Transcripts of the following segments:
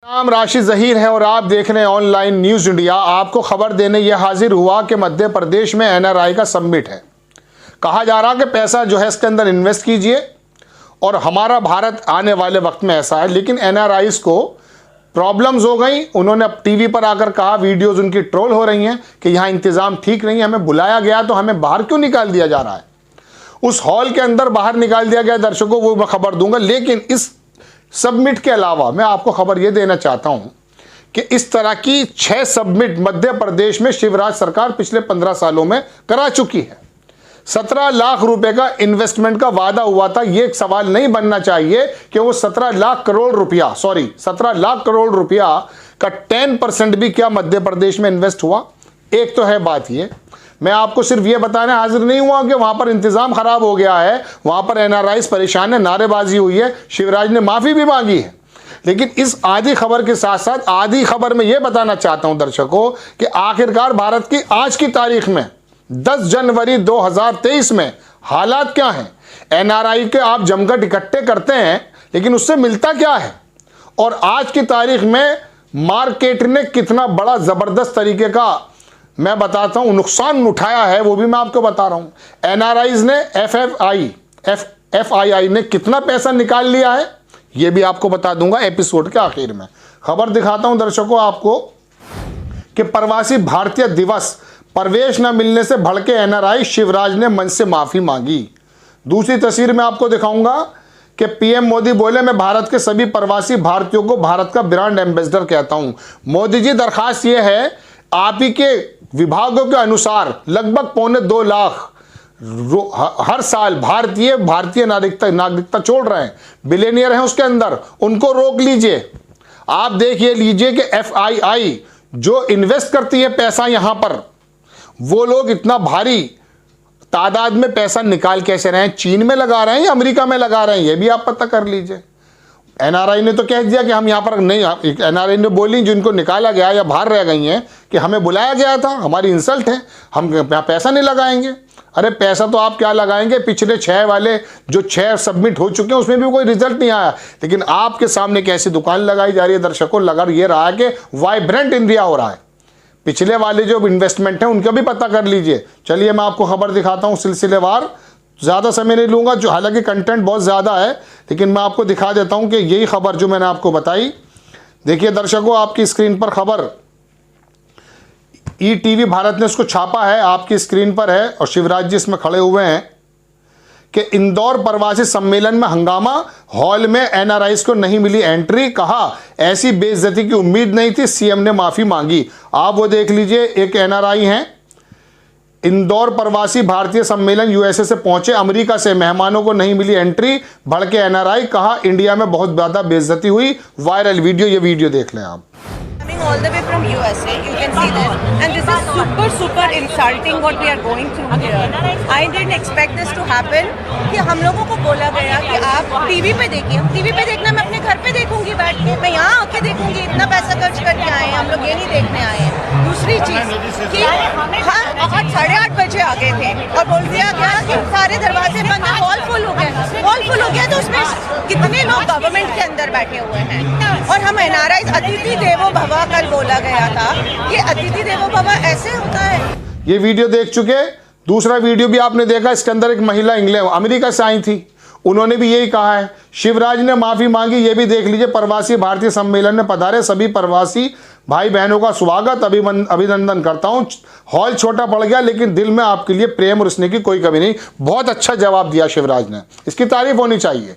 नाम राशि ज़हीर है और आप देख रहे हैं ऑनलाइन न्यूज़ इंडिया। आपको खबर देने यह हाजिर हुआ कि मध्य प्रदेश में एनआरआई का समिट है। कहा जा रहा कि पैसा जो है इसके अंदर इन्वेस्ट कीजिए और हमारा भारत आने वाले वक्त में ऐसा है। लेकिन एनआरआईज को प्रॉब्लम्स हो गई। उन्होंने अब टीवी पर आकर कहा, वीडियोज़ उनकी ट्रोल हो रही हैं कि यहाँ इंतज़ाम ठीक नहीं है, हमें बुलाया गया तो हमें बाहर क्यों निकाल दिया जा रहा है। उस हॉल के अंदर बाहर निकाल दिया गया दर्शकों, वो मैं खबर दूंगा। लेकिन इस सबमिट के अलावा मैं आपको खबर ये देना चाहता हूं कि इस तरह की 6 सबमिट मध्य प्रदेश में शिवराज सरकार पिछले 15 सालों में करा चुकी है। 17 लाख रुपए का इन्वेस्टमेंट का वादा हुआ था। ये एक सवाल नहीं बनना चाहिए कि वो 17 लाख करोड़ रुपया का 10% भी क्या मध्य प्रदेश में इन्वेस्ट हुआ। एक तो है बात ये, मैं आपको सिर्फ ये बताने हाजिर नहीं हुआ कि वहां पर इंतजाम खराब हो गया है, वहां पर एनआरआईज परेशान है, नारेबाजी हुई है, शिवराज ने माफी भी मांगी है। लेकिन इस आधी खबर के साथ साथ आधी खबर में यह बताना चाहता हूं दर्शकों कि आखिरकार भारत की आज की तारीख में 10 जनवरी 2023 में हालात क्या हैं। एनआरआई के आप जमघट इकट्ठे करते हैं लेकिन उससे मिलता क्या है, और आज की तारीख में मार्केट ने कितना बड़ा जबरदस्त तरीके का मैं बताता हूं नुकसान उठाया है, वो भी मैं आपको बता रहा हूं। एनआरआईज ने एफआईआई ने कितना पैसा निकाल लिया है ये भी आपको बता दूंगा एपिसोड के आखिर में। खबर दिखाता हूं दर्शकों आपको कि प्रवासी भारतीय दिवस, प्रवेश न मिलने से भड़के एनआरआई, शिवराज ने मन से माफी मांगी। दूसरी तस्वीर में आपको दिखाऊंगा कि पीएम मोदी बोले, मैं भारत के सभी प्रवासी भारतीयों को भारत का ब्रांड एम्बेसडर कहता हूं। मोदी जी, दरखास्त यह है, आप ही के विभागों के अनुसार लगभग 2.25 लाख हर साल भारतीय नागरिकता छोड़ रहे हैं, बिलियनियर हैं उसके अंदर, उनको रोक लीजिए। आप देखिए लीजिए कि एफआईआई जो इन्वेस्ट करती है पैसा यहां पर, वो लोग इतना भारी तादाद में पैसा निकाल कैसे रहे हैं, चीन में लगा रहे हैं या अमेरिका में लगा रहे हैं, ये भी आप पता कर लीजिए। एनआरआई ने तो कह दिया कि हम यहाँ पर नहीं, एनआरआई ने बोली जिनको निकाला गया या बाहर रह गई हैं कि हमें बुलाया गया था, हमारी इंसल्ट है, हम यहाँ पैसा नहीं लगाएंगे। अरे पैसा तो आप क्या लगाएंगे, पिछले 6 वाले जो 6 सबमिट हो चुके हैं उसमें भी कोई रिजल्ट नहीं आया। लेकिन आपके सामने कैसी दुकान लगाई जा रही है दर्शकों, लगा ये रहा है कि वाइब्रेंट इंडिया हो रहा है। पिछले वाले जो इन्वेस्टमेंट है उनका भी पता कर लीजिए। चलिए मैं आपको खबर दिखाता हूँ सिलसिलेवार, ज़्यादा समय नहीं लूँगा, जो हालांकि कंटेंट बहुत ज़्यादा है, लेकिन मैं आपको दिखा देता हूँ कि यही खबर जो मैंने आपको बताई। देखिए दर्शकों, आपकी स्क्रीन पर खबर, ईटीवी भारत ने उसको छापा है, आपकी स्क्रीन पर है, और शिवराज जी इसमें खड़े हुए हैं कि इंदौर प्रवासी सम्मेलन में हंगामा, हॉल में एनआरआईज को नहीं मिली एंट्री, कहा ऐसी बेइज्जती की उम्मीद नहीं थी, सीएम ने माफ़ी मांगी। आप वो देख लीजिए, एक एनआरआई हैं, इंदौर प्रवासी भारतीय सम्मेलन यूएसए से पहुंचे, अमेरिका से मेहमानों को नहीं मिली एंट्री, भड़के एनआरआई, कहा इंडिया में बहुत ज्यादा बेइज्जती हुई। वायरल वीडियो, ये वीडियो देख लें आप। All the way from USA, you can see this, and this is super insulting what we are going through here. I didn't expect this to happen कि हम लोगों को बोला गया कि आप टीवी पे देखिए। टीवी पे देखना मैं अपने घर पे देखूंगी बैठ के, मैं यहाँ आके देखूंगी, इतना पैसा खर्च करके आए हैं हम लोग, ये नहीं देखने आए हैं। दूसरी चीज कि हाँ, 8:30 बजे आ गए थे और बोल दिया गया कि सारे दरवाजे बंद हैं, हॉल फुल हो गया। हॉल फुल हो गया तो उसमें कितने लोग गवर्नमेंट के अंदर बैठे हुए हैं, और हम एनआरआई अतिथि देवो भव कल बोला गया था, ये अतिथि देवो भव ऐसे होता है। ये वीडियो देख चुके। दूसरा वीडियो भी आपने देखा, इसके अंदर एक महिला अमेरिका से आई थी, उन्होंने भी यही कहा है। शिवराज ने माफी मांगी, ये भी देख लीजिए। प्रवासी भारतीय सम्मेलन में पधारे सभी प्रवासी भाई बहनों का स्वागत, अभिनंदन करता हूं। हॉल छोटा पड़ गया लेकिन दिल में आपके लिए प्रेम और स्नेह की कोई कमी नहीं। बहुत अच्छा जवाब दिया शिवराज ने, इसकी तारीफ होनी चाहिए।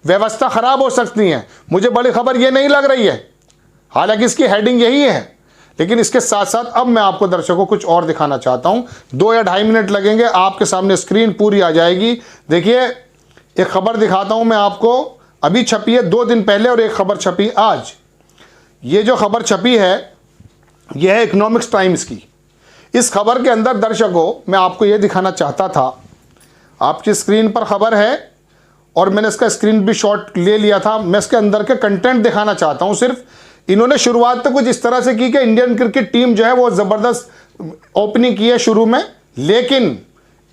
व्यवस्था खराब हो सकती है, मुझे बड़ी खबर ये नहीं लग रही है, हालांकि इसकी हेडिंग यही है। लेकिन इसके साथ साथ अब मैं आपको दर्शकों कुछ और दिखाना चाहता हूं। 2 या 2.5 मिनट लगेंगे, आपके सामने स्क्रीन पूरी आ जाएगी। देखिए एक खबर दिखाता हूं मैं आपको, अभी छपी है 2 दिन पहले, और एक खबर छपी आज। ये जो खबर छपी है यह है इकोनॉमिक्स टाइम्स की। इस खबर के अंदर दर्शकों मैं आपको यह दिखाना चाहता था, आपकी स्क्रीन पर खबर है और मैंने इसका स्क्रीन भी शॉट ले लिया था। मैं इसके अंदर के कंटेंट दिखाना चाहता हूं सिर्फ। इन्होंने शुरुआत तो कुछ इस तरह से की कि इंडियन क्रिकेट टीम जो है वो ज़बरदस्त ओपनिंग की है शुरू में, लेकिन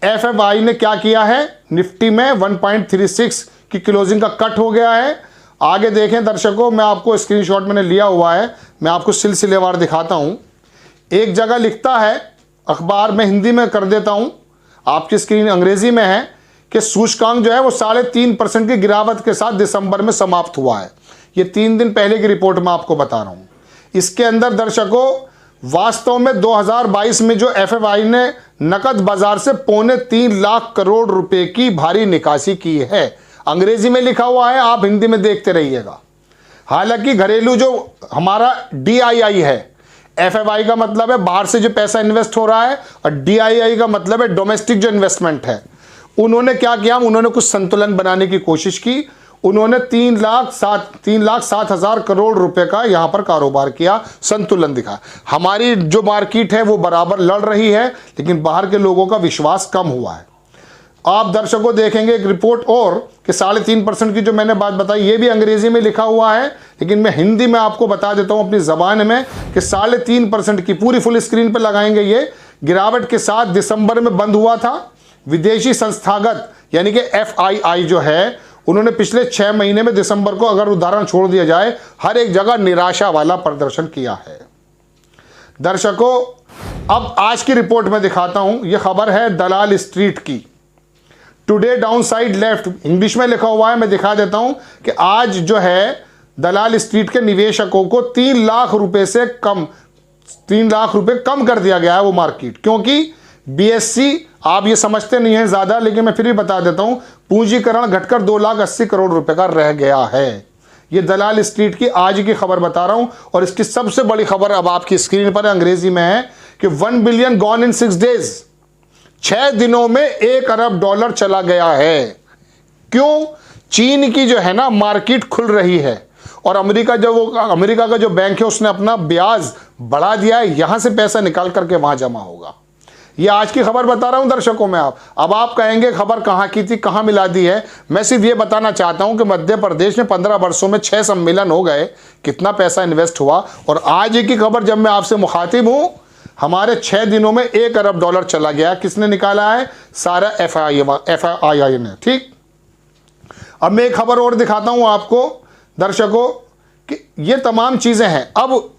एफएफआई ने क्या किया है, निफ्टी में 1.36 की क्लोजिंग का कट हो गया है। आगे देखें दर्शकों, मैं आपको स्क्रीनशॉट मैंने लिया हुआ है, मैं आपको सिलसिलेवार दिखाता हूं। एक जगह लिखता है अखबार में, हिंदी में कर देता हूं, आपकी स्क्रीन अंग्रेजी में है, कि सूचकांक जो है वो 3.5% की गिरावट के साथ दिसंबर में समाप्त हुआ है। ये 3 दिन पहले की रिपोर्ट मैं आपको बता रहा हूं। इसके अंदर दर्शकों वास्तव में 2022 में जो एफआईआई ने नकद बाजार से 3.25 लाख करोड़ रुपए की भारी निकासी की है। अंग्रेजी में लिखा हुआ है, आप हिंदी में देखते रहिएगा। हालांकि घरेलू जो हमारा डीआईआई है, एफआईआई का मतलब है बाहर से जो पैसा इन्वेस्ट हो रहा है, और डीआईआई का मतलब है डोमेस्टिक जो इन्वेस्टमेंट है। उन्होंने क्या किया, उन्होंने कुछ संतुलन बनाने की कोशिश की। उन्होंने 3,07,000 करोड़ रुपए का यहां पर कारोबार किया, संतुलन दिखा। हमारी जो मार्केट है वो बराबर लड़ रही है, लेकिन बाहर के लोगों का विश्वास कम हुआ है। आप दर्शकों देखेंगे एक रिपोर्ट और कि 3.5% की जो मैंने बात बताई, ये भी अंग्रेजी में लिखा हुआ है, लेकिन मैं हिंदी में आपको बता देता हूं अपनी जबान में कि 3.5% की पूरी फुल स्क्रीन पर लगाएंगे। ये गिरावट के साथ दिसंबर में बंद हुआ था। विदेशी संस्थागत यानी कि एफआईआई जो है, उन्होंने पिछले 6 महीने में दिसंबर को अगर उदाहरण छोड़ दिया जाए, हर एक जगह निराशा वाला प्रदर्शन किया है। दर्शकों अब आज की रिपोर्ट में दिखाता हूं, यह खबर है दलाल स्ट्रीट की। टुडे डाउनसाइड लेफ्ट, इंग्लिश में लिखा हुआ है, मैं दिखा देता हूं कि आज जो है दलाल स्ट्रीट के निवेशकों को 3 लाख रुपए से कम, 3 लाख रुपए कम कर दिया गया है वो मार्केट, क्योंकि बीएससी आप ये समझते नहीं हैं ज्यादा, लेकिन मैं फिर भी बता देता हूं, पूंजीकरण घटकर 2,80,000 करोड़ रुपए का रह गया है। ये दलाल स्ट्रीट की आज की खबर बता रहा हूं, और इसकी सबसे बड़ी खबर अब आपकी स्क्रीन पर अंग्रेजी में है कि 1 बिलियन गॉन इन 6 डेज, 6 दिनों में $1 अरब चला गया है। क्यों? चीन की जो है ना मार्केट खुल रही है, और अमेरिका का जो बैंक है उसने अपना ब्याज बढ़ा दिया है, यहां से पैसा निकाल करके वहां जमा होगा। ये आज की खबर बता रहा हूं दर्शकों में। अब आप कहेंगे खबर कहां की थी, कहां मिला दी है। मैं सिर्फ ये बताना चाहता हूं कि मध्य प्रदेश में 15 वर्षों में 6 सम्मेलन हो गए, कितना पैसा इन्वेस्ट हुआ, और आज की खबर जब मैं आपसे मुखातिब हूं, हमारे 6 दिनों में $1 अरब चला गया। किसने निकाला है? सारा एफआईआई ने। ठीक, अब मैं एक खबर और दिखाता हूं आपको दर्शकों कि ये तमाम चीजें हैं। अब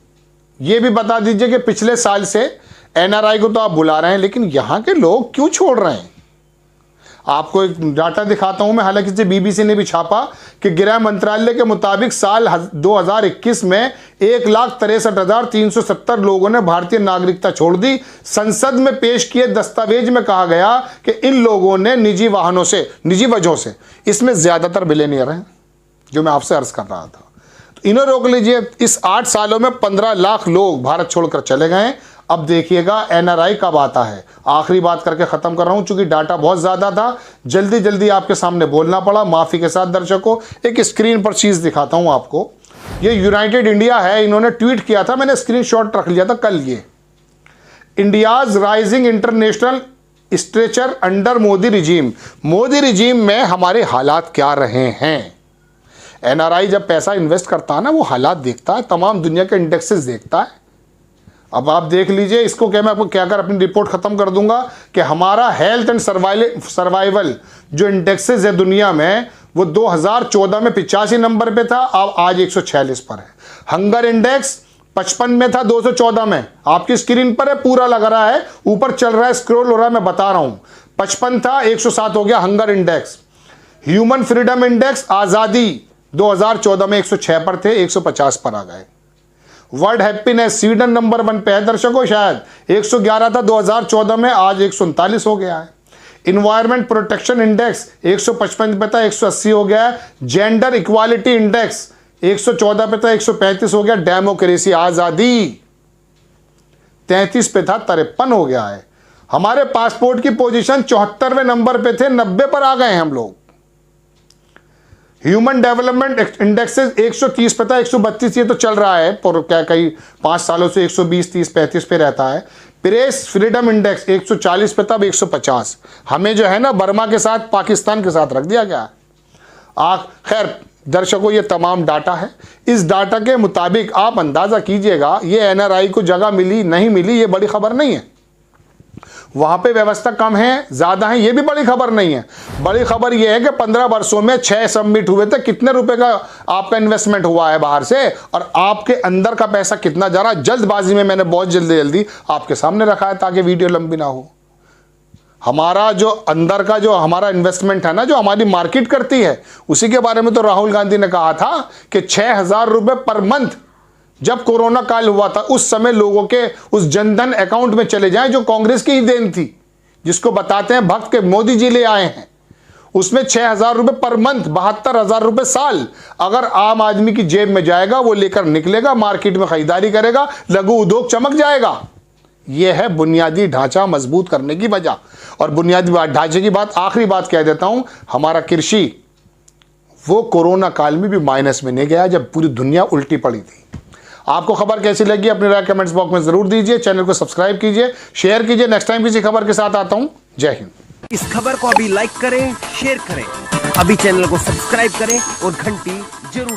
ये भी बता दीजिए कि पिछले साल से एनआरआई को तो आप बुला रहे हैं, लेकिन यहां के लोग क्यों छोड़ रहे हैं? आपको एक डाटा दिखाता हूं मैं, हालांकि इसे बीबीसी ने भी छापा कि गृह मंत्रालय के मुताबिक साल 2021 में 1,63,370 लोगों ने भारतीय नागरिकता छोड़ दी। संसद में पेश किए दस्तावेज में कहा गया कि इन लोगों ने निजी वाहनों से, निजी वजहों से, इसमें ज्यादातर बिलियनियर हैं जो मैं आपसे अर्ज कर रहा था, तो इन्हें रोक लीजिए। इस 8 सालों में 15 लाख लोग भारत छोड़कर चले गए। अब देखिएगा एनआरआई कब आता है। आखिरी बात करके खत्म कर रहा हूं, चूंकि डाटा बहुत ज्यादा था, जल्दी जल्दी आपके सामने बोलना पड़ा, माफी के साथ दर्शकों। एक स्क्रीन पर चीज दिखाता हूं आपको, ये यूनाइटेड इंडिया है, इन्होंने ट्वीट किया था, मैंने स्क्रीनशॉट रख लिया था कल। ये India's rising international stretcher under Modi regime, Modi regime में हमारे हालात क्या रहे हैं। एनआरआई जब पैसा इन्वेस्ट करता है ना, वो हालात देखता है, तमाम दुनिया के इंडेक्सेस देखता है। अब आप देख लीजिए इसको, क्या मैं आपको क्या कर अपनी रिपोर्ट खत्म कर दूंगा कि हमारा हेल्थ एंड सर्वाइवल जो इंडेक्सेस है दुनिया में, वो 2014 में 85 नंबर पे था, अब आज 146 पर है। हंगर इंडेक्स 55 में था, 214 में, आपकी स्क्रीन पर है, पूरा लग रहा है, ऊपर चल रहा है, स्क्रॉल हो रहा है, मैं बता रहा हूं। 55 था, 107 हो गया hunger index. Human freedom index आजादी 2014 में 106 पर थे, 150 पर आ गए। वर्ल्ड हैप्पीनेस स्वीडन नंबर 1 पे है दर्शकों, शायद 111 था 2014 में, आज 139 हो गया है। इन्वायरमेंट प्रोटेक्शन इंडेक्स 155 पे था, 180 हो गया है। जेंडर इक्वालिटी इंडेक्स 114 पे था, 135 हो गया। डेमोक्रेसी आजादी 33 पे था, 53 हो गया है। हमारे पासपोर्ट की पोजीशन 74वें नंबर पे थे, 90 पर आ गए हम लोग। ह्यूमन डेवलपमेंट इंडेक्सेस 130 पे था, 132 ये तो चल रहा है, पर क्या कई 5 सालों से 120, 30, 35 पे रहता है। प्रेस फ्रीडम इंडेक्स 140 पे था, अब 150। हमें जो है ना बर्मा के साथ, पाकिस्तान के साथ रख दिया गया। खैर दर्शकों, ये तमाम डाटा है। इस डाटा के मुताबिक आप अंदाजा कीजिएगा ये एनआरआई को जगह मिली नहीं मिली, ये बड़ी खबर नहीं है। वहाँ पे व्यवस्था कम है, ज़्यादा है, ये भी बड़ी खबर नहीं है। बड़ी खबर ये है कि 15 वर्षों में 6 सबमिट हुए थे, कितने रुपए का आपका इन्वेस्टमेंट हुआ है बाहर से और आपके अंदर का पैसा कितना जा रहा है। जल्दबाजी में मैंने बहुत जल्दी आपके सामने रखा है ताकि वीडियो लंबी ना हो। हमारा जो अंदर का जो हमारा इन्वेस्टमेंट है ना, जो हमारी मार्केट करती है, उसी के बारे में तो राहुल गांधी ने कहा था कि 6,000 रुपये पर मंथ जब कोरोना काल हुआ था उस समय लोगों के उस जनधन अकाउंट में चले जाएं, जो कांग्रेस की ही देन थी, जिसको बताते हैं भक्त के मोदी जी ले आए हैं। उसमें 6,000 रुपये पर मंथ, 72,000 रुपये साल अगर आम आदमी की जेब में जाएगा, वो लेकर निकलेगा, मार्केट में खरीदारी करेगा, लघु उद्योग चमक जाएगा। यह है बुनियादी ढांचा मजबूत करने की वजह। और बुनियादी ढांचे की बात, आखिरी बात कह देता हूं, हमारा कृषि वो कोरोना काल में भी माइनस में नहीं गया जब पूरी दुनिया उल्टी पड़ी थी। आपको खबर कैसी लगी अपनी राय कमेंट्स बॉक्स में जरूर दीजिए। चैनल को सब्सक्राइब कीजिए, शेयर कीजिए। नेक्स्ट टाइम किसी खबर के साथ आता हूं। जय हिंद। इस खबर को अभी लाइक करें, शेयर करें, अभी चैनल को सब्सक्राइब करें और घंटी जरूर